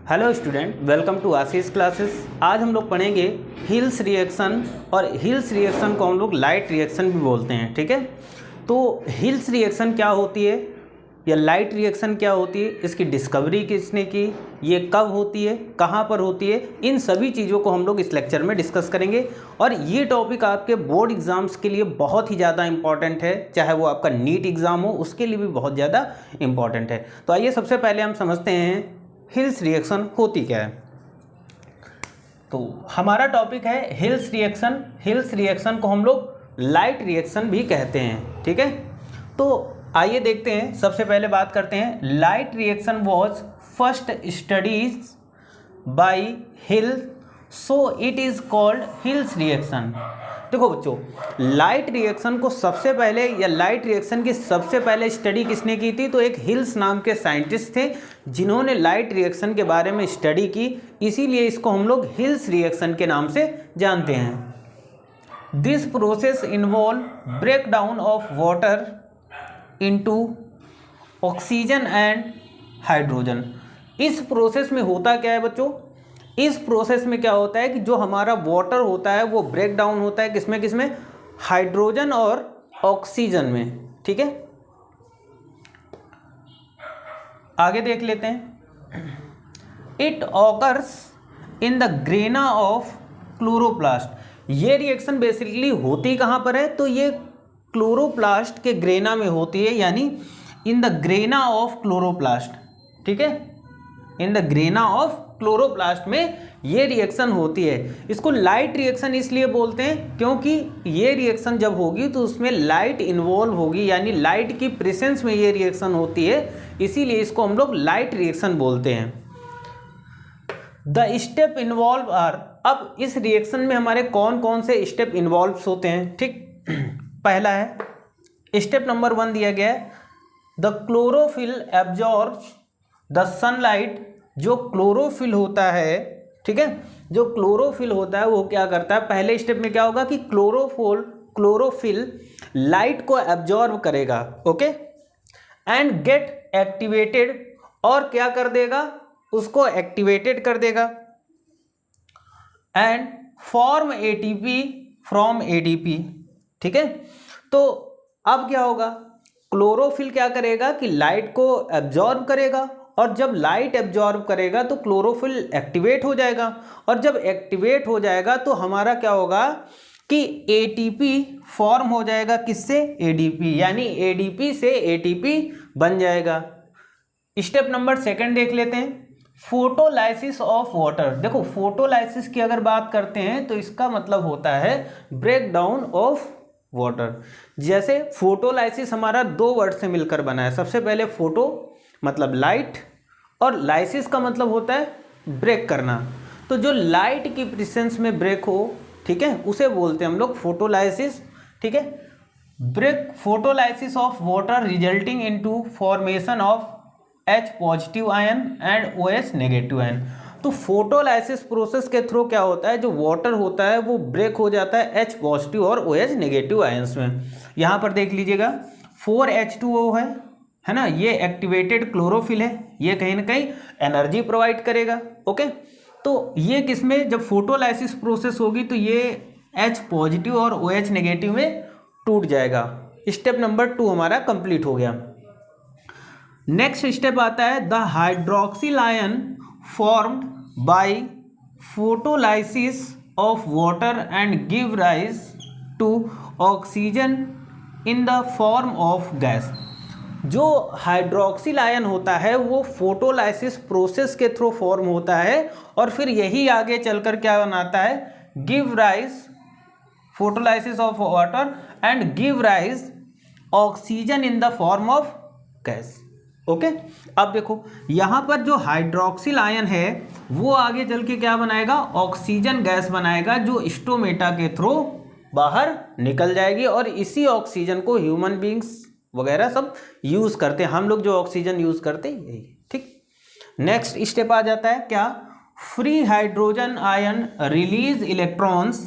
Hello student, welcome to Ashish classes. आज हम लोग पढ़ेंगे हिल्स रिएक्शन, और हिल्स रिएक्शन को हम लोग लाइट रिएक्शन भी बोलते हैं। ठीक है, तो हिल्स रिएक्शन क्या होती है या लाइट रिएक्शन क्या होती है, इसकी डिस्कवरी किसने की, ये कब होती है, कहाँ पर होती है, इन सभी चीज़ों को हम लोग इस लेक्चर में डिस्कस करेंगे। और ये टॉपिक आपके बोर्ड एग्ज़ाम्स के लिए बहुत ही ज़्यादा इंपॉर्टेंट है, चाहे वो आपका नीट एग्ज़ाम हो उसके लिए भी बहुत ज़्यादा इंपॉर्टेंट है। तो आइए सबसे पहले हम समझते हैं हिल्स रिएक्शन होती क्या है। तो हमारा टॉपिक है हिल्स रिएक्शन। हिल्स रिएक्शन को हम लोग लाइट रिएक्शन भी कहते हैं। ठीक है, तो आइए देखते हैं। सबसे पहले बात करते हैं light reaction was first studies by Hill, so it is called Hill's reaction. देखो बच्चों, लाइट रिएक्शन को सबसे पहले या लाइट रिएक्शन की सबसे पहले स्टडी किसने की थी, तो एक हिल्स नाम के साइंटिस्ट थे जिन्होंने लाइट रिएक्शन के बारे में स्टडी की, इसीलिए इसको हम लोग हिल्स रिएक्शन के नाम से जानते हैं। This process involve break down of water into oxygen and hydrogen. इस प्रोसेस में होता क्या है बच्चों, इस प्रोसेस में क्या होता है कि जो हमारा वाटर होता है वो ब्रेक डाउन होता है किसमें किसमें, हाइड्रोजन और ऑक्सीजन में। ठीक है, आगे देख लेते हैं। It occurs in the grana of chloroplast. ये रिएक्शन बेसिकली होती कहाँ पर है, तो ये क्लोरोप्लास्ट के ग्रेना में होती है, यानी in the grana of chloroplast. ठीक है, in the grana of chloroplast में ये रिएक्शन होती है। इसको लाइट रिएक्शन इसलिए बोलते हैं क्योंकि ये रिएक्शन जब होगी तो उसमें लाइट इन्वॉल्व होगी, यानी लाइट की प्रेजेंस में ये रिएक्शन होती है, इसीलिए इसको हम लोग लाइट रिएक्शन बोलते हैं। द स्टेप इन्वॉल्व आर, अब इस रिएक्शन में हमारे कौन कौन से स्टेप इन्वॉल्व होते हैं। ठीक, पहला है स्टेप नंबर 1 दिया गया है, the chlorophyll absorbs the sunlight. जो क्लोरोफिल होता है, ठीक है, जो क्लोरोफिल होता है वो क्या करता है, पहले स्टेप में क्या होगा कि क्लोरोफिल लाइट को एब्जॉर्ब करेगा, ओके, एंड गेट एक्टिवेटेड, और क्या कर देगा, उसको एक्टिवेटेड कर देगा, and form ATP from ADP. ठीक है, तो अब क्या होगा, क्लोरोफिल क्या करेगा कि लाइट को एब्जॉर्ब करेगा, और जब लाइट एब्जॉर्ब करेगा तो क्लोरोफिल एक्टिवेट हो जाएगा, और जब एक्टिवेट हो जाएगा तो हमारा क्या होगा कि एटीपी फॉर्म हो जाएगा, किससे, एडीपी, यानी एडीपी से एटीपी बन जाएगा। स्टेप नंबर 2 देख लेते हैं, फोटोलाइसिस ऑफ वाटर। देखो, फोटोलाइसिस की अगर बात करते हैं तो इसका मतलब होता है ब्रेक डाउन ऑफ वाटर। जैसे फोटोलाइसिस हमारा 2 वर्ड से मिलकर बना है। सबसे पहले फोटो मतलब लाइट, और लाइसिस का मतलब होता है ब्रेक करना। तो जो लाइट की प्रेजेंस में ब्रेक हो, ठीक है, उसे बोलते हैं हम लोग फोटोलाइसिस। ठीक है, break photolysis of water resulting into formation of H positive ion and OH negative ion. तो फोटोलाइसिस प्रोसेस के थ्रू क्या होता है, जो वाटर होता है वो ब्रेक हो जाता है H पॉजिटिव और OH नेगेटिव आयंस में। यहाँ पर देख लीजिएगा 4H2O है ना, ये एक्टिवेटेड क्लोरोफिल है, ये कहीं ना कहीं एनर्जी प्रोवाइड करेगा। ओके, तो ये किसमें, जब फोटोलाइसिस प्रोसेस होगी तो ये H पॉजिटिव और OH नेगेटिव में टूट जाएगा। स्टेप नंबर 2 हमारा कंप्लीट हो गया। नेक्स्ट स्टेप आता है the hydroxyl ion formed by photolysis of water and give rise to oxygen in the form of gas. जो हाइड्रोक्सिल आयन होता है वो फोटोलाइसिस प्रोसेस के थ्रू फॉर्म होता है, और फिर यही आगे चलकर क्या बनाता है, give rise, photolysis of water and give rise oxygen in the form of gas. Okay, अब देखो यहाँ पर जो हाइड्रोक्सिल आयन है वो आगे चल के क्या बनाएगा, ऑक्सीजन गैस बनाएगा, जो स्टोमेटा के थ्रू बाहर निकल जाएगी, और इसी ऑक्सीजन को ह्यूमन बींग्स वगैरह सब यूज करते हैं। हम लोग जो ऑक्सीजन यूज करते हैं यही। ठीक, नेक्स्ट स्टेप आ जाता है क्या, free hydrogen ion release electrons.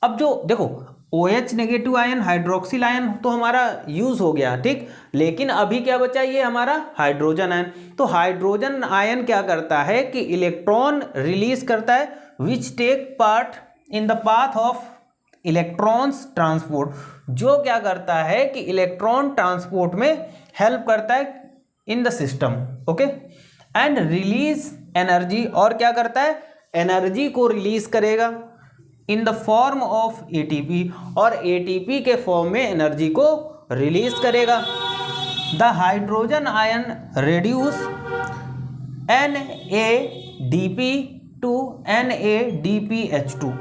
अब जो देखो OH negative ion, hydroxyl ion तो हमारा यूज हो गया, ठीक। लेकिन अभी क्या बचा, ये हमारा हाइड्रोजन आयन। तो हाइड्रोजन आयन क्या करता है कि इलेक्ट्रॉन रिलीज करता है which take part in the path of electrons transport, जो क्या करता है कि इलेक्ट्रॉन ट्रांसपोर्ट में हेल्प करता है in the system, okay. And release energy, और क्या करता है, एनर्जी को रिलीज करेगा in the form of ATP, और ATP के फॉर्म में एनर्जी को रिलीज करेगा। The hydrogen ion reduce NADP to NADPH2,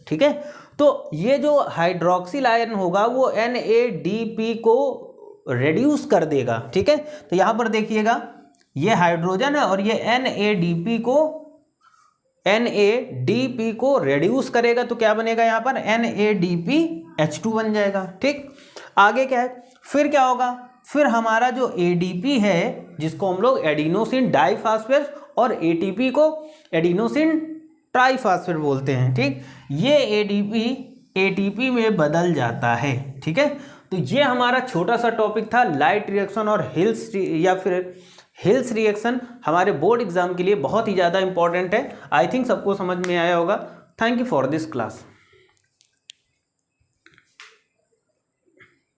ठीक है। तो ये जो हाइड्रोक्सिल आयन होगा वो NADP को रेड्यूस कर देगा, ठीक है। तो यहां पर देखिएगा ये हाइड्रोजन है और ये NADP को रेड्यूस करेगा, तो क्या बनेगा यहाँ पर, NADPH2 बन जाएगा, ठीक। आगे क्या है, फिर क्या होगा, फिर हमारा जो ADP है जिसको हम लोग एडिनोसिन डाइफॉस्फेट और ATP को एडिनोसिन ट्राइफॉस्फेट बोलते हैं, ठीक। ये ADP ATP में बदल जाता है, ठीक है। तो ये हमारा छोटा सा टॉपिक था लाइट रिएक्शन और हिल्स रिएक्शन हमारे बोर्ड एग्जाम के लिए बहुत ही ज़्यादा इंपॉर्टेंट है। आई थिंक सबको समझ में आया होगा। Thank you for this class.